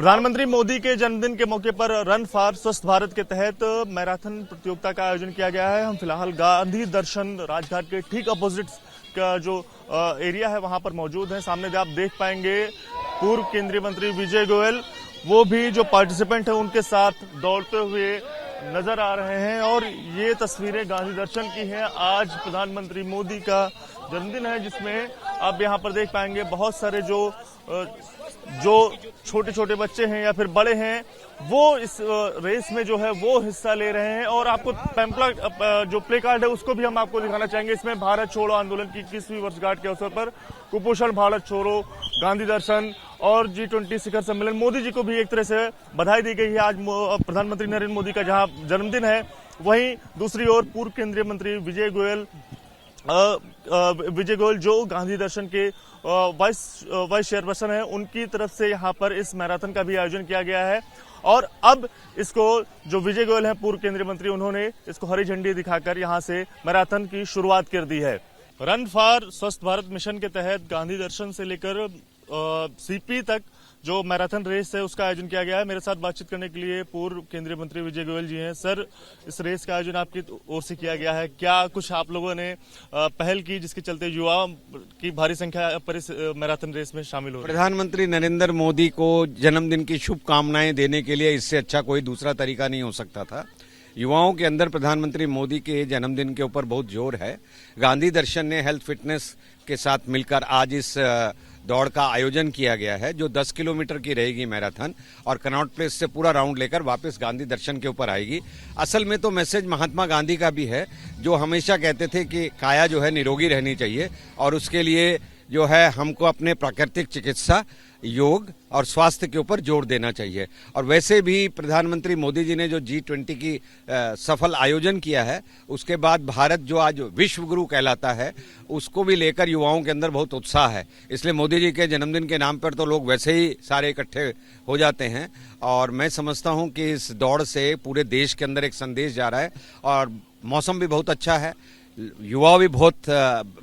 प्रधानमंत्री मोदी के जन्मदिन के मौके पर रन फॉर स्वस्थ भारत के तहत मैराथन प्रतियोगिता का आयोजन किया गया है। हम फिलहाल गांधी दर्शन राजघाट के ठीक अपोजिट का जो एरिया है वहां पर मौजूद है। सामने आप देख पाएंगे पूर्व केंद्रीय मंत्री विजय गोयल, वो भी जो पार्टिसिपेंट है उनके साथ दौड़ते हुए नजर आ रहे हैं। और ये तस्वीरें गांधी दर्शन की हैं। आज प्रधानमंत्री मोदी का जन्मदिन है, जिसमें आप यहाँ पर देख पाएंगे बहुत सारे जो छोटे छोटे बच्चे हैं या फिर बड़े हैं वो इस रेस में जो है वो हिस्सा ले रहे हैं। और आपको पैम्पलेट जो प्ले कार्ड है उसको भी हम आपको दिखाना चाहेंगे। इसमें भारत छोड़ो आंदोलन की 21वीं वर्षगांठ के अवसर पर कुपोषण भारत छोड़ो, गांधी दर्शन और G20 शिखर सम्मेलन, मोदी जी को भी एक तरह से बधाई दी गई है। आज प्रधानमंत्री नरेंद्र मोदी का जहां जन्मदिन है, वहीं दूसरी ओर पूर्व केंद्रीय मंत्री विजय गोयल जो गांधी दर्शन के वाइस चेयरपर्सन है, उनकी तरफ से यहाँ पर इस मैराथन का भी आयोजन किया गया है। और अब इसको जो विजय गोयल हैं पूर्व केंद्रीय मंत्री, उन्होंने इसको हरी झंडी दिखाकर यहाँ से मैराथन की शुरुआत कर दी है। रन फॉर स्वस्थ भारत मिशन के तहत गांधी दर्शन से लेकर सीपी तक जो मैराथन रेस है उसका आयोजन किया गया है। मेरे साथ बातचीत करने के लिए पूर्व केंद्रीय मंत्री विजय गोयल जी हैं। सर, इस रेस का आयोजन आपकी ओर से किया गया है, क्या कुछ आप लोगों ने पहल की जिसके चलते युवा की भारी संख्या पर इस मैराथन रेस में शामिल हो रही है? प्रधानमंत्री नरेंद्र मोदी को जन्मदिन की शुभकामनाएं देने के लिए इससे अच्छा कोई दूसरा तरीका नहीं हो सकता था। युवाओं के अंदर प्रधानमंत्री मोदी के जन्मदिन के ऊपर बहुत जोर है। गांधी दर्शन ने हेल्थ फिटनेस के साथ मिलकर आज इस दौड़ का आयोजन किया गया है, जो 10 किलोमीटर की रहेगी मैराथन, और कनॉट प्लेस से पूरा राउंड लेकर वापस गांधी दर्शन के ऊपर आएगी। असल में तो मैसेज महात्मा गांधी का भी है, जो हमेशा कहते थे कि काया जो है निरोगी रहनी चाहिए, और उसके लिए जो है हमको अपने प्राकृतिक चिकित्सा, योग और स्वास्थ्य के ऊपर जोर देना चाहिए। और वैसे भी प्रधानमंत्री मोदी जी ने जो G20 की सफल आयोजन किया है, उसके बाद भारत जो आज विश्व गुरु कहलाता है, उसको भी लेकर युवाओं के अंदर बहुत उत्साह है। इसलिए मोदी जी के जन्मदिन के नाम पर तो लोग वैसे ही सारे इकट्ठे हो जाते हैं। और मैं समझता हूं कि इस दौड़ से पूरे देश के अंदर एक संदेश जा रहा है। और मौसम भी बहुत अच्छा है, युवा भी बहुत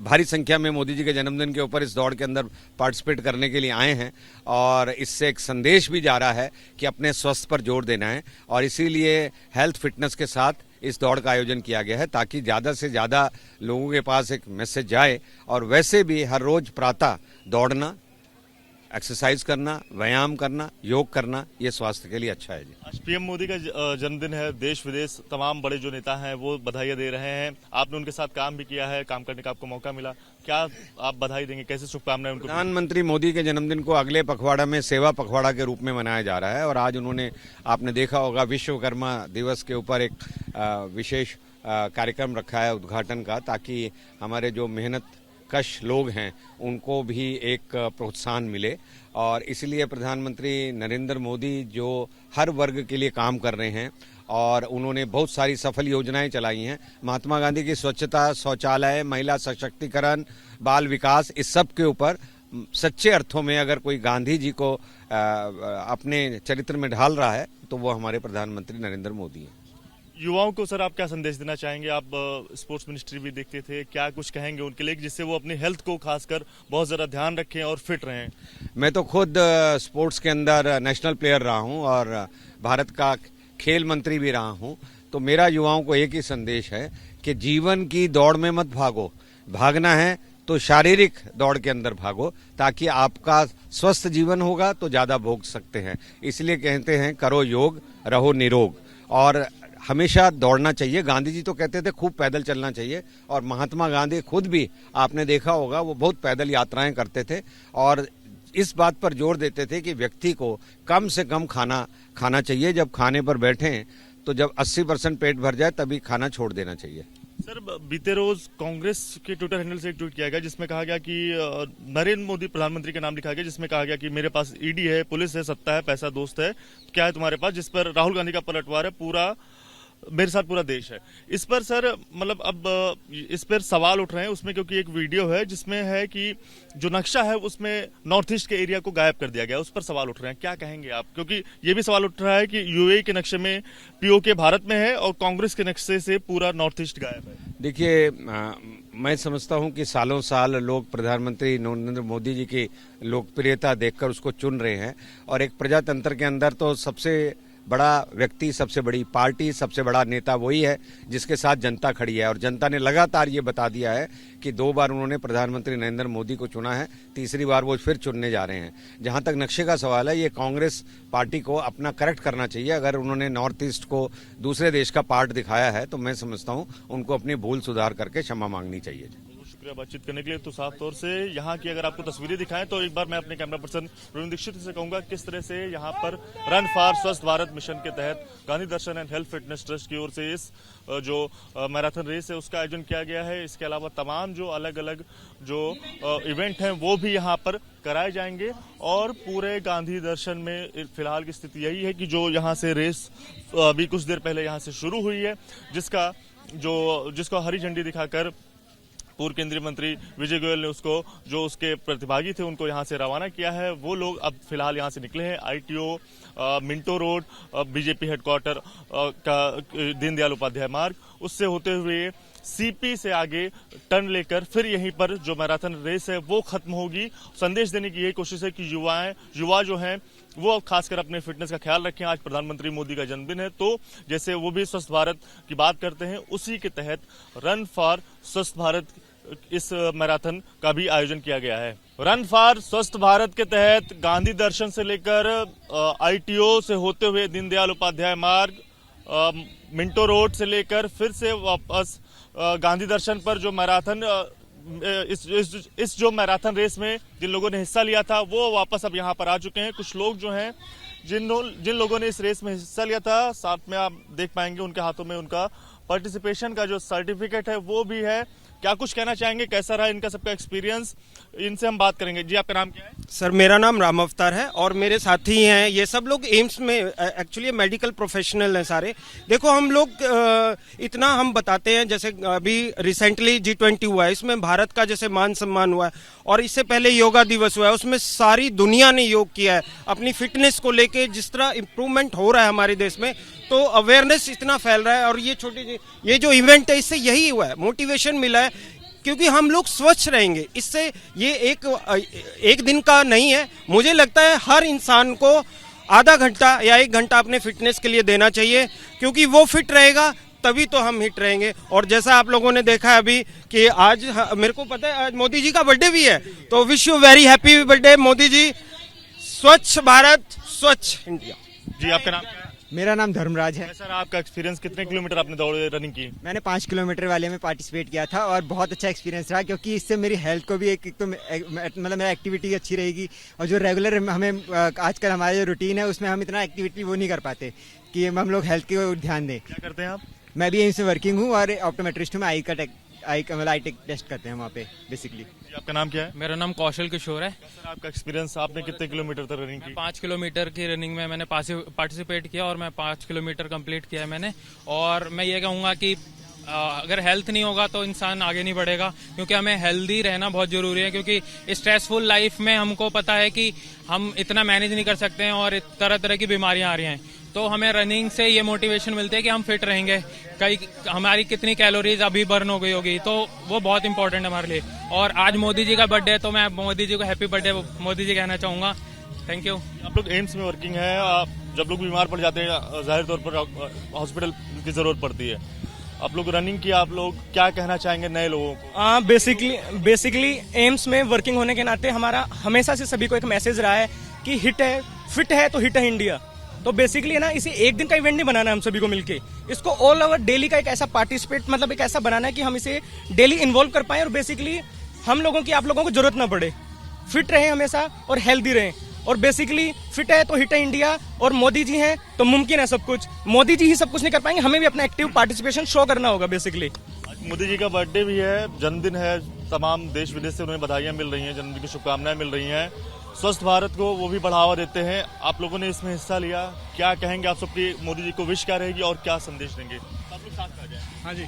भारी संख्या में मोदी जी के जन्मदिन के ऊपर इस दौड़ के अंदर पार्टिसिपेट करने के लिए आए हैं। और इससे एक संदेश भी जा रहा है कि अपने स्वास्थ्य पर जोर देना है, और इसीलिए हेल्थ फिटनेस के साथ इस दौड़ का आयोजन किया गया है, ताकि ज़्यादा से ज़्यादा लोगों के पास एक मैसेज जाए। और वैसे भी हर रोज़ प्रातः दौड़ना, एक्सरसाइज करना, व्यायाम करना, योग करना, ये स्वास्थ्य के लिए अच्छा है जी। आज पीएम मोदी का जन्मदिन है, देश विदेश तमाम बड़े जो नेता हैं वो बधाइयां दे रहे हैं। आपने उनके साथ काम भी किया है, काम करने का आपको मौका मिला, क्या आप बधाई देंगे, कैसे शुभकामनाएं उनको? प्रधानमंत्री मोदी के जन्मदिन को अगले पखवाड़ा में सेवा पखवाड़ा के रूप में मनाया जा रहा है। और आज उन्होंने, आपने देखा होगा, विश्वकर्मा दिवस के ऊपर एक विशेष कार्यक्रम रखा है उद्घाटन का, ताकि हमारे जो मेहनत कश लोग हैं उनको भी एक प्रोत्साहन मिले। और इसलिए प्रधानमंत्री नरेंद्र मोदी जो हर वर्ग के लिए काम कर रहे हैं, और उन्होंने बहुत सारी सफल योजनाएं चलाई हैं। महात्मा गांधी की स्वच्छता, शौचालय, महिला सशक्तिकरण, बाल विकास, इस सब के ऊपर सच्चे अर्थों में अगर कोई गांधी जी को अपने चरित्र में ढाल रहा है तो वो हमारे प्रधानमंत्री नरेंद्र मोदी हैं। युवाओं को सर आप क्या संदेश देना चाहेंगे? आप स्पोर्ट्स मिनिस्ट्री भी देखते थे, क्या कुछ कहेंगे उनके लिए जिससे वो अपनी हेल्थ को खासकर बहुत ज़्यादा ध्यान रखें और फिट रहें? मैं तो खुद स्पोर्ट्स के अंदर नेशनल प्लेयर रहा हूं और भारत का खेल मंत्री भी रहा हूं। तो मेरा युवाओं को एक ही संदेश है कि जीवन की दौड़ में मत भागो, भागना है तो शारीरिक दौड़ के अंदर भागो, ताकि आपका स्वस्थ जीवन होगा तो ज़्यादा भोग सकते हैं। इसलिए कहते हैं करो योग, रहो निरोग, और हमेशा दौड़ना चाहिए। गांधी जी तो कहते थे खूब पैदल चलना चाहिए, और महात्मा गांधी खुद भी आपने देखा होगा वो बहुत पैदल यात्राएं करते थे, और इस बात पर जोर देते थे कि व्यक्ति को कम से कम खाना चाहिए। जब खाने पर बैठें तो जब 80% पेट भर जाए तभी खाना छोड़ देना चाहिए। सर, बीते रोज कांग्रेस के ट्विटर हैंडल से एक ट्वीट किया गया जिसमें कहा गया कि नरेंद्र मोदी प्रधानमंत्री का नाम लिखा गया, जिसमें कहा गया कि मेरे पास ईडी है, पुलिस है, सत्ता है, पैसा दोस्त है, क्या है तुम्हारे पास? जिस पर राहुल गांधी का पलटवार है, पूरा मेरे साथ पूरा देश है। इस पर सर मतलब अब इस पर सवाल उठ रहे हैं उसमें, क्योंकि एक वीडियो है जिसमें है कि जो नक्शा है उसमें नॉर्थ ईस्ट के एरिया को गायब कर दिया गया, उस पर सवाल उठ रहे हैं, क्या कहेंगे आप? क्योंकि ये भी सवाल उठ रहा है कि यूएई के नक्शे में पीओके भारत में है और कांग्रेस के नक्शे से पूरा नॉर्थ ईस्ट गायब है। देखिए, मैं समझता हूं कि सालों साल लोग प्रधानमंत्री नरेंद्र मोदी जी की लोकप्रियता देखकर उसको चुन रहे हैं और एक प्रजातंत्र के अंदर तो सबसे बड़ा व्यक्ति, सबसे बड़ी पार्टी, सबसे बड़ा नेता वही है जिसके साथ जनता खड़ी है। और जनता ने लगातार ये बता दिया है कि 2 बार उन्होंने प्रधानमंत्री नरेंद्र मोदी को चुना है, तीसरी बार वो फिर चुनने जा रहे हैं। जहां तक नक्शे का सवाल है, ये कांग्रेस पार्टी को अपना करेक्ट करना चाहिए। अगर उन्होंने नॉर्थ ईस्ट को दूसरे देश का पार्ट दिखाया है तो मैं समझता हूं उनको अपनी भूल सुधार करके क्षमा मांगनी चाहिए। शुक्रिया बातचीत करने के लिए। तो साफ तौर से यहाँ की अगर आपको तस्वीरें दिखाएं तो एक बार मैं अपने कैमरा पर्सन प्रवीण दीक्षित से कहूंगा किस तरह से यहाँ पर रन फॉर स्वस्थ भारत मिशन के तहत गांधी दर्शन एंड हेल्थ फिटनेस ट्रस्ट की ओर से इस जो मैराथन रेस है उसका आयोजन किया गया है। इसके अलावा तमाम जो अलग अलग जो इवेंट हैं वो भी यहाँ पर कराए जाएंगे और पूरे गांधी दर्शन में फिलहाल की स्थिति यही है कि जो यहाँ से रेस अभी कुछ देर पहले यहाँ से शुरू हुई है, जिसको हरी झंडी दिखाकर पूर्व केंद्रीय मंत्री विजय गोयल ने उसके प्रतिभागी थे उनको यहां से रवाना किया है। वो लोग अब फिलहाल यहां से निकले हैं। ITO Minto road, BJP headquarter का दीनदयाल उपाध्याय मार्ग, उससे होते हुए CP से आगे टर्न लेकर फिर यहीं पर जो मैराथन रेस है वो खत्म होगी। संदेश देने की यही कोशिश है कि युवा जो हैं वो खासकर अपने फिटनेस का ख्याल रखें। आज प्रधानमंत्री मोदी का जन्मदिन है, तो जैसे वो भी स्वस्थ भारत की बात करते हैं, उसी के तहत रन फॉर स्वस्थ भारत इस मैराथन का भी आयोजन किया गया है। रन फॉर स्वस्थ भारत के तहत गांधी दर्शन से लेकर ITO से होते हुए दीनदयाल उपाध्याय मार्ग, मिंटो रोड से लेकर फिर से वापस गांधी दर्शन पर जो मैराथन इस जो मैराथन रेस में जिन लोगों ने हिस्सा लिया था वो वापस अब यहाँ पर आ चुके हैं। कुछ लोग जो हैं जिन लोगों ने इस रेस में हिस्सा लिया था, साथ में आप देख पाएंगे उनके हाथों में उनका पार्टिसिपेशन का जो सर्टिफिकेट है वो भी है। क्या कुछ कहना चाहेंगे, कैसा रहा इनका सबका एक्सपीरियंस, इनसे हम बात करेंगे। जी, आपका नाम क्या है? सर, मेरा नाम राम अवतार है और मेरे साथी हैं, ये सब लोग एम्स में एक्चुअली मेडिकल प्रोफेशनल हैं सारे। देखो, हम लोग इतना हम बताते हैं, जैसे अभी रिसेंटली G20 हुआ है, इसमें भारत का जैसे मान सम्मान हुआ है और इससे पहले योगा दिवस हुआ है, उसमें सारी दुनिया ने योग किया है। अपनी फिटनेस को लेके जिस तरह इम्प्रूवमेंट हो रहा है हमारे देश में, तो अवेयरनेस इतना फैल रहा है और ये जो इवेंट है इससे यही हुआ है, मोटिवेशन मिला है, क्योंकि हम लोग स्वच्छ रहेंगे इससे। ये एक दिन का नहीं है, मुझे लगता है हर इंसान को आधा घंटा या 1 घंटा अपने फिटनेस के लिए देना चाहिए, क्योंकि वो फिट रहेगा तभी तो हम हिट रहेंगे। और जैसा आप लोगों ने देखा है अभी कि आज मेरे को पता है आज मोदी जी का बर्थडे भी है, तो wish you very happy birthday Modi ji. Swachh Bharat, स्वच्छ इंडिया। जी, आपका नाम क्या है? मेरा नाम धर्मराज है। सर, आपका एक्सपीरियंस, कितने किलोमीटर आपने रनिंग की? मैंने 5 किलोमीटर वाले में पार्टिसिपेट किया था और बहुत अच्छा एक्सपीरियंस रहा, क्योंकि इससे मेरी हेल्थ को भी एक तो मतलब मेरा एक्टिविटी अच्छी रहेगी। और जो रेगुलर हमें आजकल हमारा जो रूटीन है उसमें हम इतना एक्टिविटी वो नहीं कर पाते कि हम लोग हेल्थ की ध्यान दें। क्या करते हैं आप? मैं भी एम्स में वर्किंग हूँ और ऑप्टोमेट्रिस्ट हूँ। आई टेक टेस्ट करते हैं वहाँ पे बेसिकली। आपका नाम क्या है? मेरा नाम कौशल किशोर है। सर, आपका एक्सपीरियंस, आपने कितने किलोमीटर तक रनिंग की? 5 किलोमीटर की रनिंग में मैंने पार्टिसिपेट किया और मैं 5 किलोमीटर कंप्लीट किया है मैंने। और मैं ये कहूँगा कि अगर हेल्थ नहीं होगा तो इंसान आगे नहीं बढ़ेगा, क्योंकि हमें हेल्दी रहना बहुत जरूरी है। क्योंकि स्ट्रेसफुल लाइफ में हमको पता है कि हम इतना मैनेज नहीं कर सकते हैं और तरह तरह की बीमारियां आ रही हैं, तो हमें रनिंग से ये मोटिवेशन मिलती है कि हम फिट रहेंगे। हमारी कितनी कैलोरीज अभी बर्न हो गई होगी, तो वो बहुत इंपॉर्टेंट है हमारे लिए। और आज मोदी जी का बर्थडे है, तो मैं मोदी जी को हैप्पी बर्थडे मोदी जी कहना चाहूंगा। Thank you. आप लोग एम्स में वर्किंग है, जब लोग बीमार पड़ जाते हैं जाहिर तौर पर हॉस्पिटल की जरूरत पड़ती है, आप लोग रनिंग की, आप लोग क्या कहना चाहेंगे नए लोगों को? बेसिकली एम्स में वर्किंग होने के नाते हमारा हमेशा से सभी को एक मैसेज रहा है कि फिट है तो हिट है इंडिया। तो बेसिकली है ना, इसे एक दिन का इवेंट नहीं बनाना है हम सभी को मिलके, इसको ऑल ओवर डेली का एक ऐसा पार्टिसिपेट मतलब एक ऐसा बनाना है कि हम इसे डेली इन्वॉल्व कर पाए और बेसिकली हम लोगों की आप लोगों को जरूरत ना पड़े, फिट रहे हमेशा और हेल्दी रहे। और बेसिकली फिट है तो हिट है इंडिया, और मोदी जी हैं तो मुमकिन है सब कुछ। मोदी जी ही सब कुछ नहीं कर पाएंगे, हमें भी अपना एक्टिव पार्टिसिपेशन शो करना होगा बेसिकली। मोदी जी का बर्थडे भी है, जन्मदिन है, तमाम देश विदेश से उन्हें बधाइयां मिल रही हैं, जन्मदिन की शुभकामनाएं मिल रही हैं। स्वस्थ भारत को वो भी बढ़ावा देते हैं। आप लोगों ने इसमें हिस्सा लिया, क्या कहेंगे आप सबकी, मोदी जी को विश क्या रहेगी और क्या संदेश देंगे? आप लोग साथ में आ जाएं। हाँ जी,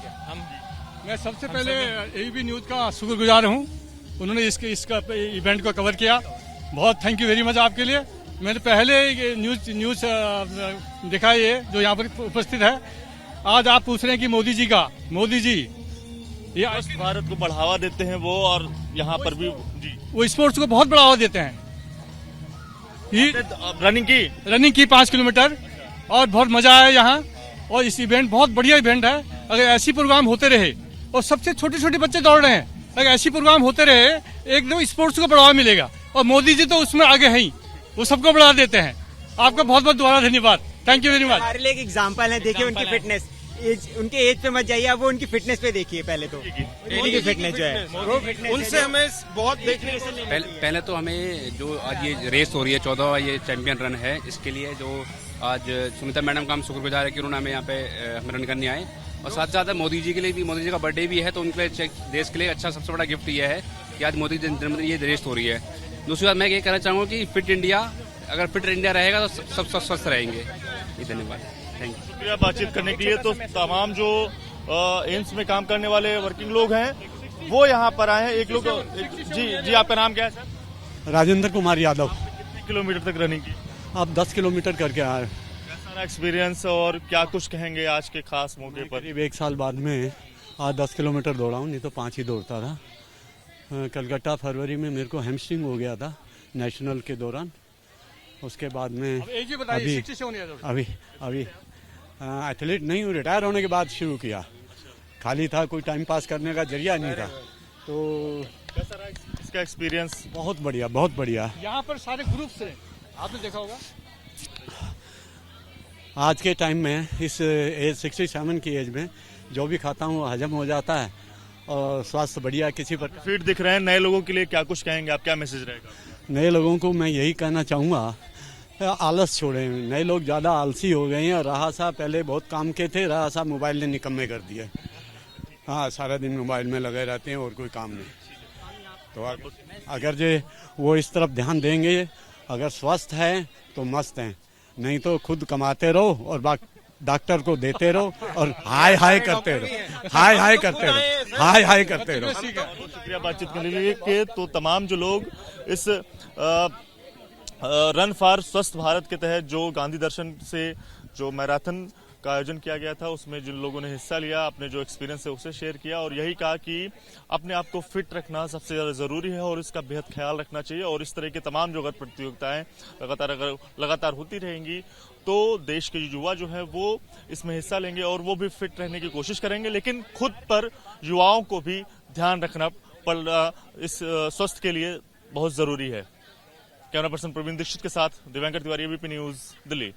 मैं सबसे पहले एबीपी न्यूज का शुक्रगुजार हूँ, उन्होंने इसका इवेंट को कवर किया। बहुत थैंक यू वेरी मच आपके लिए। मैंने पहले न्यूज देखा ये जो यहाँ पर उपस्थित है। आज आप पूछ रहे हैं कि मोदी जी ये स्वस्थ भारत को बढ़ावा देते हैं वो, और यहाँ पर भी जी वो स्पोर्ट्स को बहुत बढ़ावा देते हैं। रनिंग की 5 किलोमीटर और बहुत मजा आया यहाँ। और इस इवेंट बहुत बढ़िया इवेंट है। अगर ऐसी प्रोग्राम होते रहे, और सबसे छोटे छोटे बच्चे दौड़ रहे हैं, अगर ऐसी प्रोग्राम होते रहे एकदम स्पोर्ट्स को बढ़ावा मिलेगा। और मोदी जी तो उसमें आगे हैं ही, वो सबको बढ़ा देते हैं। आपका बहुत बहुत दोबारा धन्यवाद, थैंक यू वेरी मच। हमारे लिए एक एग्जाम्पल है, देखिए उनकी फिटनेस, उनके एज पे मत जाइए, अब वो उनकी फिटनेस पे देखिए पहले तो। उनकी फिटनेस जो है वो फिटनेस उनसे हमें बहुत देखने को पहले तो हमें जो आज ये रेस हो रही है 14वां ये चैंपियन रन है, इसके लिए जो आज सुनीता मैडम का हम शुक्रगुजार है कि उन्होंने हमें यहाँ पे हमें रन करने आए। और साथ साथ मोदी जी के लिए भी, मोदी जी का बर्थडे भी है, तो उनके लिए देश के लिए अच्छा सबसे बड़ा गिफ्ट ये है कि आज मोदी जन्मदिन ये रेस हो रही है। दूसरी बात मैं ये कहना चाहूँगा कि फिट इंडिया, अगर फिट इंडिया रहेगा तो सब स्वस्थ रहेंगे। धन्यवाद, थैंक यू। शुक्रिया बातचीत करने के लिए। तो तमाम जो एम्स में काम करने वाले वर्किंग लोग हैं वो यहाँ पर आए हैं। एक लोग जी आपका नाम क्या है सर? राजेंद्र कुमार यादव। कितने किलोमीटर तक रनिंग की? आप 10 किलोमीटर करके आए। कैसा एक्सपीरियंस और क्या कुछ कहेंगे आज के खास मौके पर? करीब 1 साल बाद में आज 10 किलोमीटर दौड़ा हूँ, नहीं तो 5 ही दौड़ता था। कलकत्ता फरवरी में मेरे को हैमस्ट्रिंग हो गया था नेशनल के दौरान। उसके बाद में अभी एथलीट नहीं हूँ, रिटायर होने के बाद शुरू किया। खाली था, कोई टाइम पास करने का जरिया नहीं था। तो कैसा रहा इसका एक्सपीरियंस? बहुत बढ़िया, बहुत बढ़िया। यहाँ पर सारे ग्रुप्स हैं, आपने देखा होगा। आज के टाइम में इस एज 67 की एज में जो भी खाता हूँ हजम हो जाता है और स्वास्थ्य बढ़िया। किसी पर फिट दिख रहे हैं। नए लोगों के लिए क्या कुछ कहेंगे आप, क्या मैसेज रहेगा? नए लोगों को मैं यही कहना चाहूँगा, आलस छोड़ें। नए लोग ज़्यादा आलसी हो गए हैं। रहा सा पहले बहुत काम के थे, रहा सा मोबाइल ने निकम्मे कर दिए। हाँ, सारा दिन मोबाइल में लगे रहते हैं और कोई काम नहीं। तो अगर जो वो इस तरफ ध्यान देंगे, अगर स्वस्थ है तो मस्त हैं, नहीं तो खुद कमाते रहो और डॉक्टर को देते रहो और हाय हाय करते रहो, हाय हाय करते रहो, हाय हाय करते रहो। शुक्रिया बातचीत करने के लिए। तो तमाम जो लोग इस रन फॉर स्वस्थ भारत के तहत जो गांधी दर्शन से जो मैराथन का आयोजन किया गया था, उसमें जिन लोगों ने हिस्सा लिया, अपने जो एक्सपीरियंस है उसे शेयर किया और यही कहा कि अपने आप को फिट रखना सबसे ज़्यादा ज़रूरी है और इसका बेहद ख्याल रखना चाहिए। और इस तरह के तमाम जो प्रतियोगिताएं लगातार होती रहेंगी तो देश के युवा जो है वो इसमें हिस्सा लेंगे और वो भी फिट रहने की कोशिश करेंगे। लेकिन खुद पर युवाओं को भी ध्यान रखना इस स्वस्थ के लिए बहुत ज़रूरी है। कैमरा पर्सन प्रवीण दीक्षित के साथ दिव्यांकर तिवारी, एबीपी न्यूज़, दिल्ली।